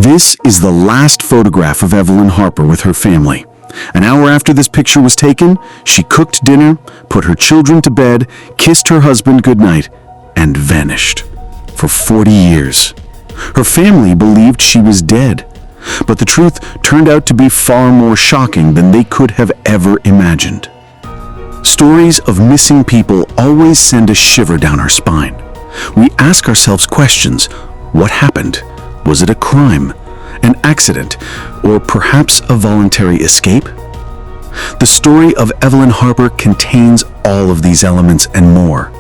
This is the last photograph of Evelyn Harper with her family. An hour after this picture was taken, she cooked dinner, put her children to bed, kissed her husband goodnight, and vanished. For 40 years. Her family believed she was dead, but the truth turned out to be far more shocking than they could have ever imagined. Stories of missing people always send a shiver down our spine. We ask ourselves questions. What happened? Was it a crime, an accident, or perhaps a voluntary escape? The story of Evelyn Harper contains all of these elements and more.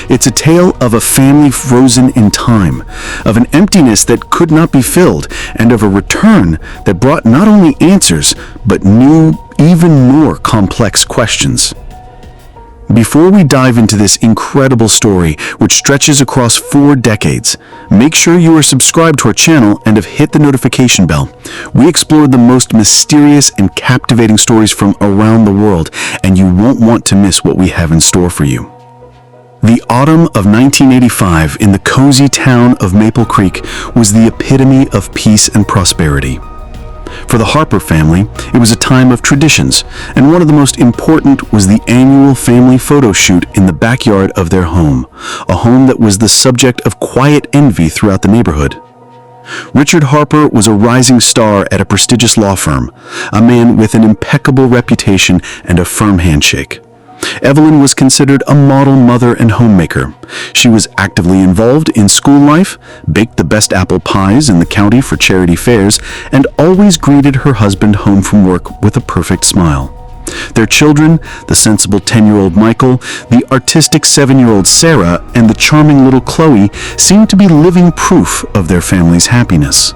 It's a tale of a family frozen in time, of an emptiness that could not be filled, and of a return that brought not only answers, but new, even more complex questions. Before we dive into this incredible story, which stretches across 4 decades, make sure you are subscribed to our channel and have hit the notification bell. We explore the most mysterious and captivating stories from around the world, and you won't want to miss what we have in store for you. The autumn of 1985 in the cozy town of Maple Creek was the epitome of peace and prosperity. For the Harper family, it was a time of traditions, and one of the most important was the annual family photo shoot in the backyard of their home, a home that was the subject of quiet envy throughout the neighborhood. Richard Harper was a rising star at a prestigious law firm, a man with an impeccable reputation and a firm handshake. Evelyn was considered a model mother and homemaker. She was actively involved in school life, baked the best apple pies in the county for charity fairs, and always greeted her husband home from work with a perfect smile. Their children, the sensible 10-year-old Michael, the artistic 7-year-old Sarah, and the charming little Chloe, seemed to be living proof of their family's happiness.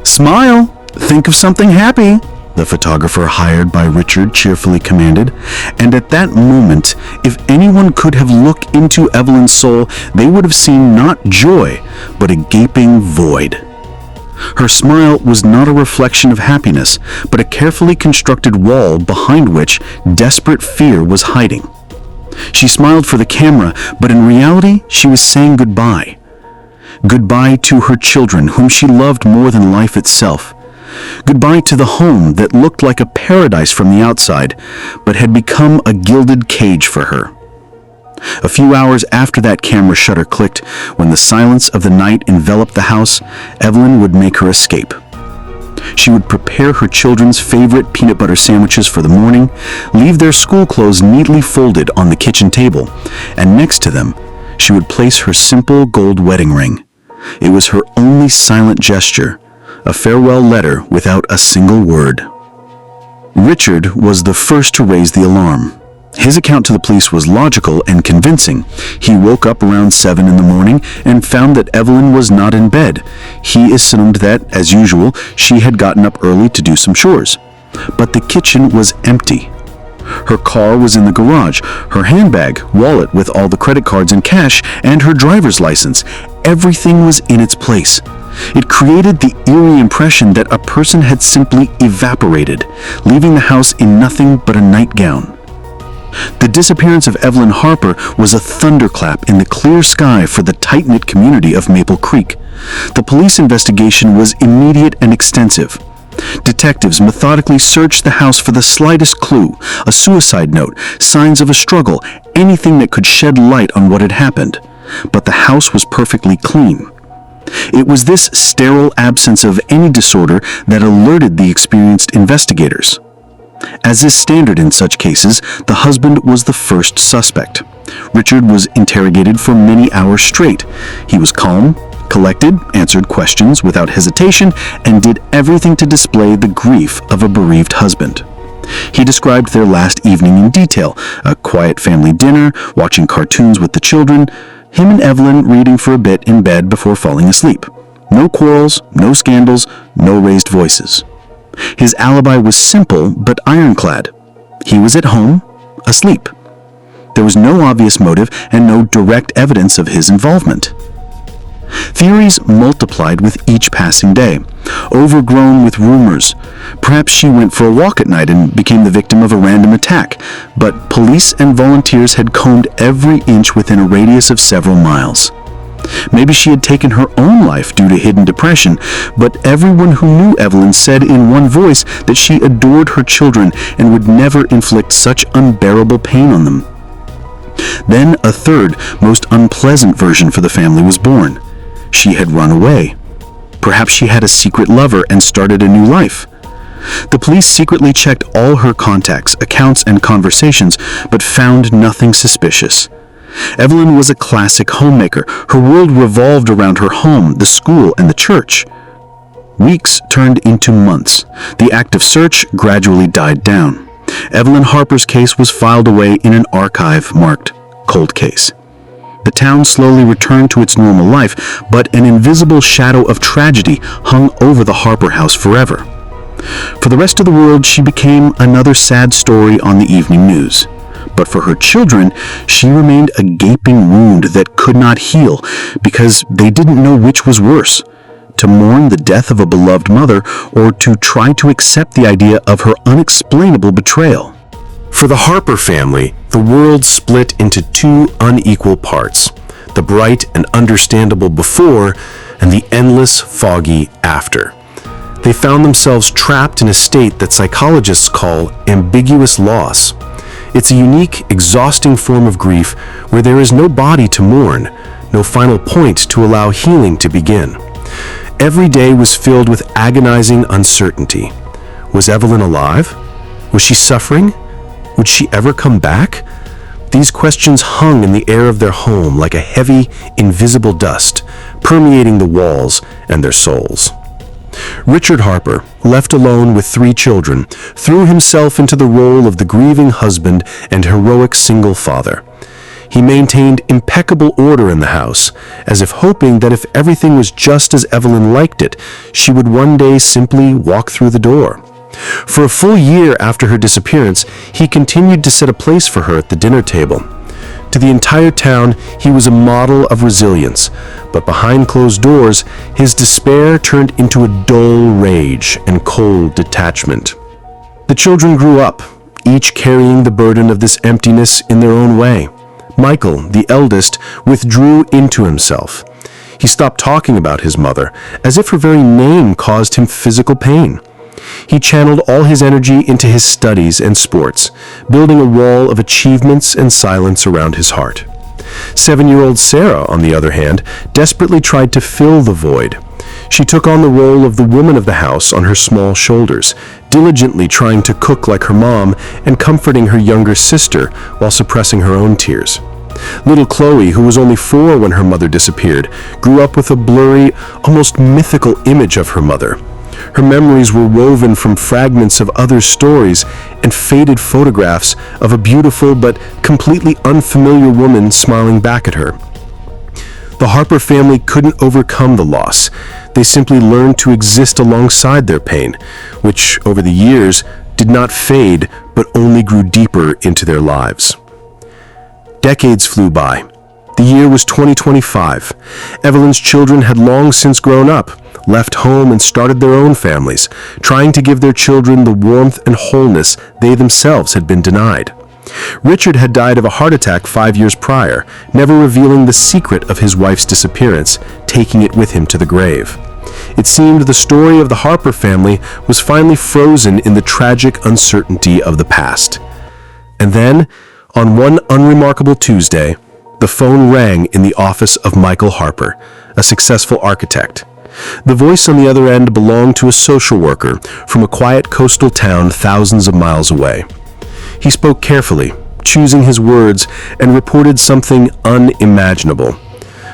"Smile! Think of something happy!" the photographer hired by Richard cheerfully commanded, and at that moment, if anyone could have looked into Evelyn's soul, they would have seen not joy, but a gaping void. Her smile was not a reflection of happiness, but a carefully constructed wall behind which desperate fear was hiding. She smiled for the camera, but in reality, she was saying goodbye. Goodbye to her children, whom she loved more than life itself. Goodbye to the home that looked like a paradise from the outside, but had become a gilded cage for her. A few hours after that camera shutter clicked, when the silence of the night enveloped the house, Evelyn would make her escape. She would prepare her children's favorite peanut butter sandwiches for the morning, leave their school clothes neatly folded on the kitchen table, and next to them, she would place her simple gold wedding ring. It was her only silent gesture, a farewell letter without a single word. Richard was the first to raise the alarm. His account to the police was logical and convincing. He woke up around 7 in the morning and found that Evelyn was not in bed. He assumed that, as usual, she had gotten up early to do some chores. But the kitchen was empty. Her car was in the garage, her handbag, wallet with all the credit cards and cash, and her driver's license. Everything was in its place. It created the eerie impression that a person had simply evaporated, leaving the house in nothing but a nightgown. The disappearance of Evelyn Harper was a thunderclap in the clear sky for the tight-knit community of Maple Creek. The police investigation was immediate and extensive. Detectives methodically searched the house for the slightest clue, a suicide note, signs of a struggle, anything that could shed light on what had happened. But the house was perfectly clean. It was this sterile absence of any disorder that alerted the experienced investigators. As is standard in such cases, the husband was the first suspect. Richard was interrogated for many hours straight. He was calm, collected, answered questions without hesitation, and did everything to display the grief of a bereaved husband. He described their last evening in detail, a quiet family dinner, watching cartoons with the children, him and Evelyn reading for a bit in bed before falling asleep. No quarrels, no scandals, no raised voices. His alibi was simple but ironclad. He was at home, asleep. There was no obvious motive and no direct evidence of his involvement. Theories multiplied with each passing day, overgrown with rumors. Perhaps she went for a walk at night and became the victim of a random attack, but police and volunteers had combed every inch within a radius of several miles. Maybe she had taken her own life due to hidden depression, but everyone who knew Evelyn said in one voice that she adored her children and would never inflict such unbearable pain on them. Then a third, most unpleasant version for the family was born. She had run away. Perhaps she had a secret lover and started a new life. The police secretly checked all her contacts, accounts, and conversations, but found nothing suspicious. Evelyn was a classic homemaker. Her world revolved around her home, the school, and the church. Weeks turned into months. The active search gradually died down. Evelyn Harper's case was filed away in an archive marked cold case. The town slowly returned to its normal life, but an invisible shadow of tragedy hung over the Harper house forever. For the rest of the world, she became another sad story on the evening news. But for her children, she remained a gaping wound that could not heal because they didn't know which was worse, to mourn the death of a beloved mother or to try to accept the idea of her unexplainable betrayal. For the Harper family, the world split into two unequal parts, the bright and understandable before and the endless, foggy after. They found themselves trapped in a state that psychologists call ambiguous loss. It's a unique, exhausting form of grief where there is no body to mourn, no final point to allow healing to begin. Every day was filled with agonizing uncertainty. Was Evelyn alive? Was she suffering? Would she ever come back? These questions hung in the air of their home like a heavy, invisible dust, permeating the walls and their souls. Richard Harper, left alone with 3 children, threw himself into the role of the grieving husband and heroic single father. He maintained impeccable order in the house, as if hoping that if everything was just as Evelyn liked it, she would one day simply walk through the door. For a full year after her disappearance, he continued to set a place for her at the dinner table. To the entire town, he was a model of resilience, but behind closed doors, his despair turned into a dull rage and cold detachment. The children grew up, each carrying the burden of this emptiness in their own way. Michael, the eldest, withdrew into himself. He stopped talking about his mother, as if her very name caused him physical pain. He channeled all his energy into his studies and sports, building a wall of achievements and silence around his heart. 7-year-old Sarah, on the other hand, desperately tried to fill the void. She took on the role of the woman of the house on her small shoulders, diligently trying to cook like her mom and comforting her younger sister while suppressing her own tears. Little Chloe, who was only 4 when her mother disappeared, grew up with a blurry, almost mythical image of her mother. Her memories were woven from fragments of other stories and faded photographs of a beautiful but completely unfamiliar woman smiling back at her. The Harper family couldn't overcome the loss. They simply learned to exist alongside their pain, which, over the years, did not fade but only grew deeper into their lives. Decades flew by. The year was 2025. Evelyn's children had long since grown up, left home and started their own families, trying to give their children the warmth and wholeness they themselves had been denied. Richard had died of a heart attack 5 years prior, never revealing the secret of his wife's disappearance, taking it with him to the grave. It seemed the story of the Harper family was finally frozen in the tragic uncertainty of the past. And then, on one unremarkable Tuesday, the phone rang in the office of Michael Harper, a successful architect. The voice on the other end belonged to a social worker from a quiet coastal town thousands of miles away. He spoke carefully, choosing his words, and reported something unimaginable.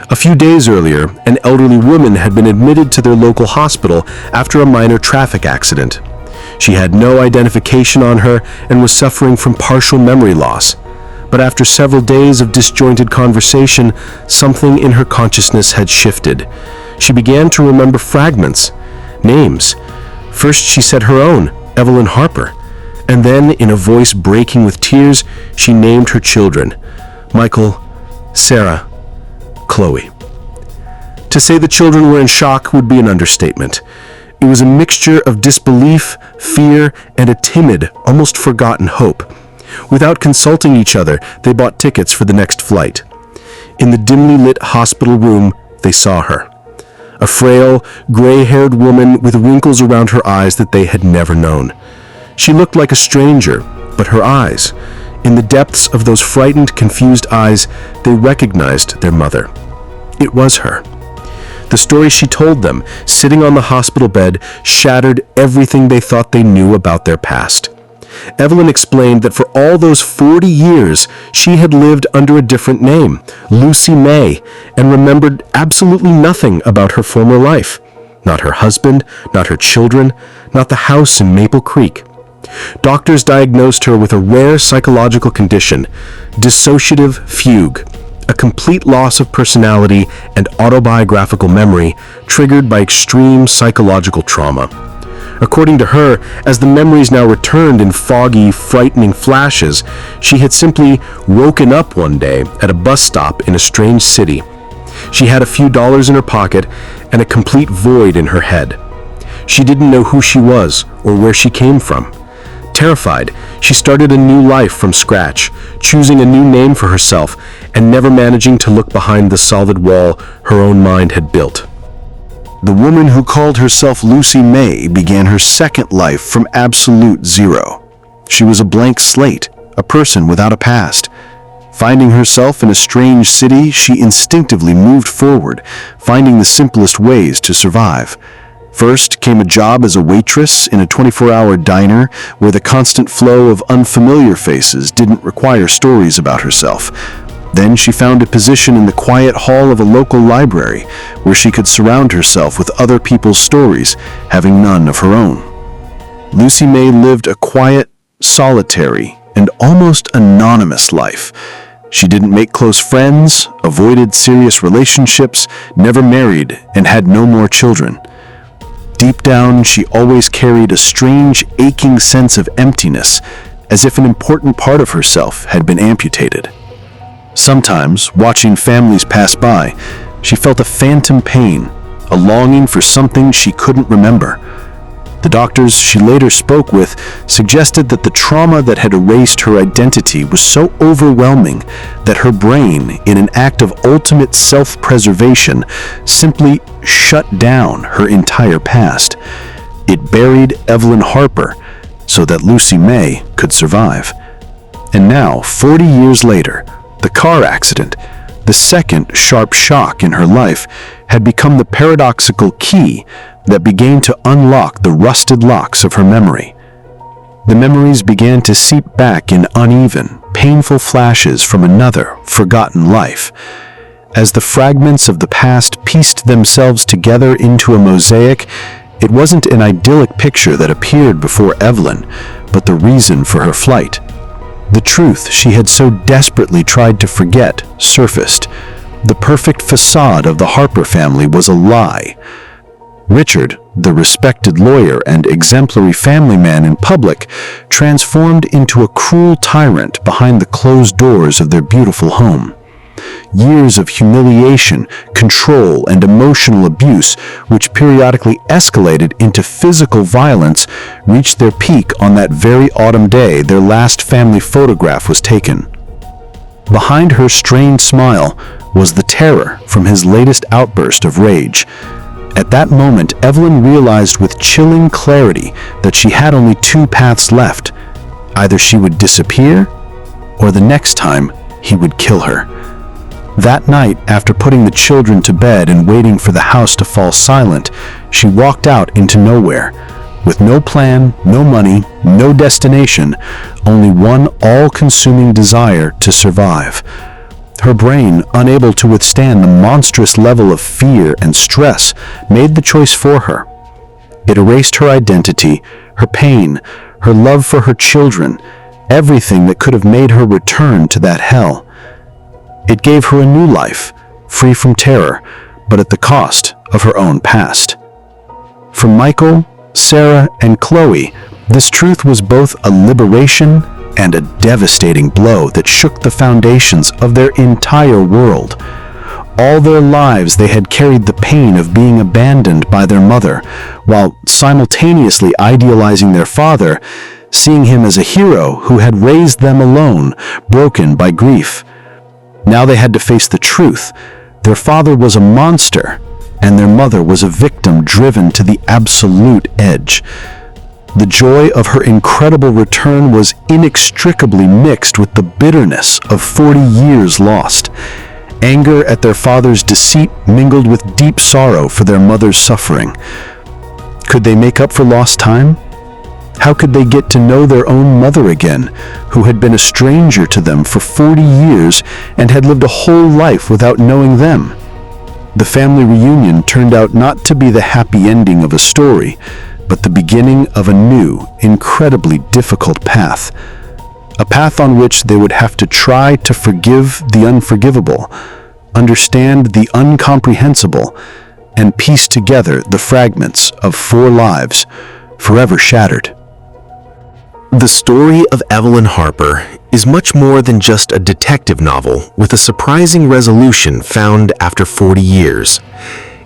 A few days earlier, an elderly woman had been admitted to their local hospital after a minor traffic accident. She had no identification on her and was suffering from partial memory loss. But after several days of disjointed conversation, something in her consciousness had shifted. She began to remember fragments, names. First she said her own, Evelyn Harper, and then, in a voice breaking with tears, she named her children, Michael, Sarah, Chloe. To say the children were in shock would be an understatement. It was a mixture of disbelief, fear, and a timid, almost forgotten hope. Without consulting each other, they bought tickets for the next flight. In the dimly lit hospital room, they saw her. A frail, gray-haired woman with wrinkles around her eyes that they had never known. She looked like a stranger, but her eyes, in the depths of those frightened, confused eyes, they recognized their mother. It was her. The story she told them, sitting on the hospital bed, shattered everything they thought they knew about their past. Evelyn explained that for all those 40 years, she had lived under a different name, Lucy May, and remembered absolutely nothing about her former life. Not her husband, not her children, not the house in Maple Creek. Doctors diagnosed her with a rare psychological condition, dissociative fugue, a complete loss of personality and autobiographical memory triggered by extreme psychological trauma. According to her, as the memories now returned in foggy, frightening flashes, she had simply woken up one day at a bus stop in a strange city. She had a few dollars in her pocket and a complete void in her head. She didn't know who she was or where she came from. Terrified, she started a new life from scratch, choosing a new name for herself and never managing to look behind the solid wall her own mind had built. The woman who called herself Lucy May began her second life from absolute zero. She was a blank slate, a person without a past. Finding herself in a strange city, she instinctively moved forward, finding the simplest ways to survive. First came a job as a waitress in a 24-hour diner where the constant flow of unfamiliar faces didn't require stories about herself. Then she found a position in the quiet hall of a local library where she could surround herself with other people's stories, having none of her own. Lucy May lived a quiet, solitary, and almost anonymous life. She didn't make close friends, avoided serious relationships, never married, and had no more children. Deep down, she always carried a strange, aching sense of emptiness, as if an important part of herself had been amputated. Sometimes, watching families pass by, she felt a phantom pain, a longing for something she couldn't remember. The doctors she later spoke with suggested that the trauma that had erased her identity was so overwhelming that her brain, in an act of ultimate self-preservation, simply shut down her entire past. It buried Evelyn Harper so that Lucy May could survive. And now, 40 years later, the car accident, the second sharp shock in her life, had become the paradoxical key that began to unlock the rusted locks of her memory. The memories began to seep back in uneven, painful flashes from another, forgotten life. As the fragments of the past pieced themselves together into a mosaic, it wasn't an idyllic picture that appeared before Evelyn, but the reason for her flight. The truth she had so desperately tried to forget surfaced. The perfect facade of the Harper family was a lie. Richard, the respected lawyer and exemplary family man in public, transformed into a cruel tyrant behind the closed doors of their beautiful home. Years of humiliation, control, and emotional abuse, which periodically escalated into physical violence, reached their peak on that very autumn day their last family photograph was taken. Behind her strained smile was the terror from his latest outburst of rage. At that moment, Evelyn realized with chilling clarity that she had only two paths left. Either she would disappear, or the next time he would kill her. That night, after putting the children to bed and waiting for the house to fall silent, she walked out into nowhere. With no plan, no money, no destination, only one all-consuming desire to survive. Her brain, unable to withstand the monstrous level of fear and stress, made the choice for her. It erased her identity, her pain, her love for her children, everything that could have made her return to that hell. It gave her a new life, free from terror, but at the cost of her own past. For Michael, Sarah, and Chloe, this truth was both a liberation and a devastating blow that shook the foundations of their entire world. All their lives they had carried the pain of being abandoned by their mother, while simultaneously idealizing their father, seeing him as a hero who had raised them alone, broken by grief. Now they had to face the truth. Their father was a monster, and their mother was a victim driven to the absolute edge. The joy of her incredible return was inextricably mixed with the bitterness of 40 years lost. Anger at their father's deceit mingled with deep sorrow for their mother's suffering. Could they make up for lost time? How could they get to know their own mother again, who had been a stranger to them for 40 years and had lived a whole life without knowing them? The family reunion turned out not to be the happy ending of a story, but the beginning of a new, incredibly difficult path. A path on which they would have to try to forgive the unforgivable, understand the incomprehensible, and piece together the fragments of 4 lives forever shattered. The story of Evelyn Harper is much more than just a detective novel with a surprising resolution found after 40 years.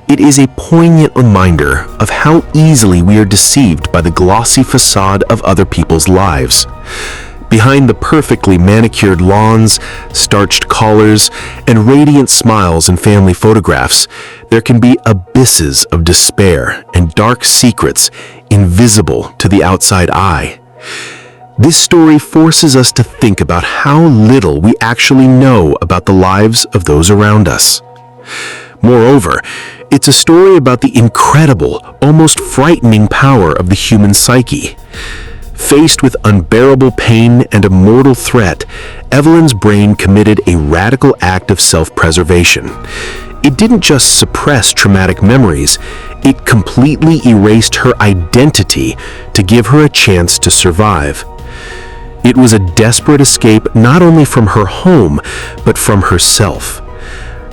It is a poignant reminder of how easily we are deceived by the glossy facade of other people's lives. Behind the perfectly manicured lawns, starched collars, and radiant smiles in family photographs, there can be abysses of despair and dark secrets invisible to the outside eye. This story forces us to think about how little we actually know about the lives of those around us. Moreover, it's a story about the incredible, almost frightening power of the human psyche. Faced with unbearable pain and a mortal threat, Evelyn's brain committed a radical act of self-preservation. It didn't just suppress traumatic memories, it completely erased her identity to give her a chance to survive. It was a desperate escape not only from her home, but from herself.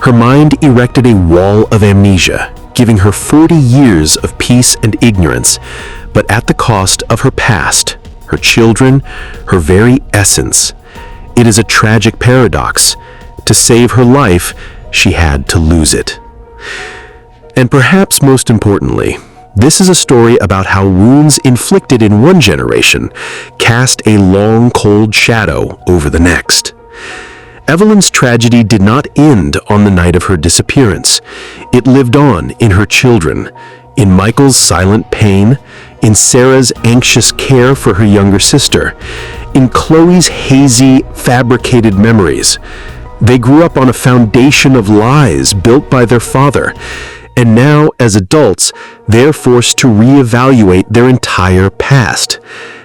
Her mind erected a wall of amnesia, giving her 40 years of peace and ignorance, but at the cost of her past, her children, her very essence. It is a tragic paradox. To save her life, she had to lose it. And perhaps most importantly, this is a story about how wounds inflicted in one generation cast a long, cold shadow over the next. Evelyn's tragedy did not end on the night of her disappearance. It lived on in her children, in Michael's silent pain, in Sarah's anxious care for her younger sister, in Chloe's hazy, fabricated memories. They grew up on a foundation of lies built by their father, and now, as adults, they're forced to reevaluate their entire past.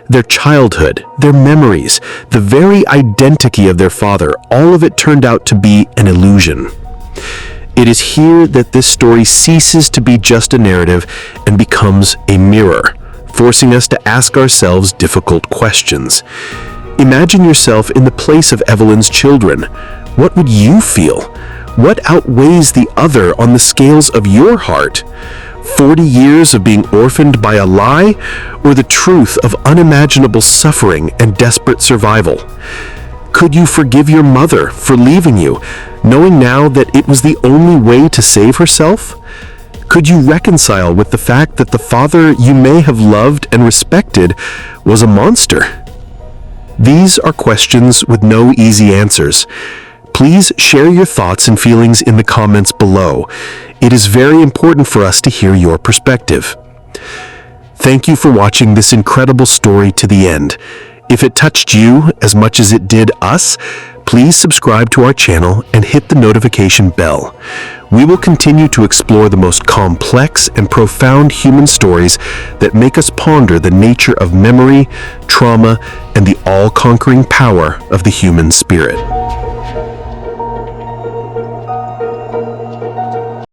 Their childhood, their memories, the very identity of their father, all of it turned out to be an illusion. It is here that this story ceases to be just a narrative and becomes a mirror, forcing us to ask ourselves difficult questions. Imagine yourself in the place of Evelyn's children. What would you feel? What outweighs the other on the scales of your heart? 40 years of being orphaned by a lie, or the truth of unimaginable suffering and desperate survival? Could you forgive your mother for leaving you, knowing now that it was the only way to save herself? Could you reconcile with the fact that the father you may have loved and respected was a monster? These are questions with no easy answers. Please share your thoughts and feelings in the comments below. It is very important for us to hear your perspective. Thank you for watching this incredible story to the end. If it touched you as much as it did us, please subscribe to our channel and hit the notification bell. We will continue to explore the most complex and profound human stories that make us ponder the nature of memory, trauma, and the all-conquering power of the human spirit.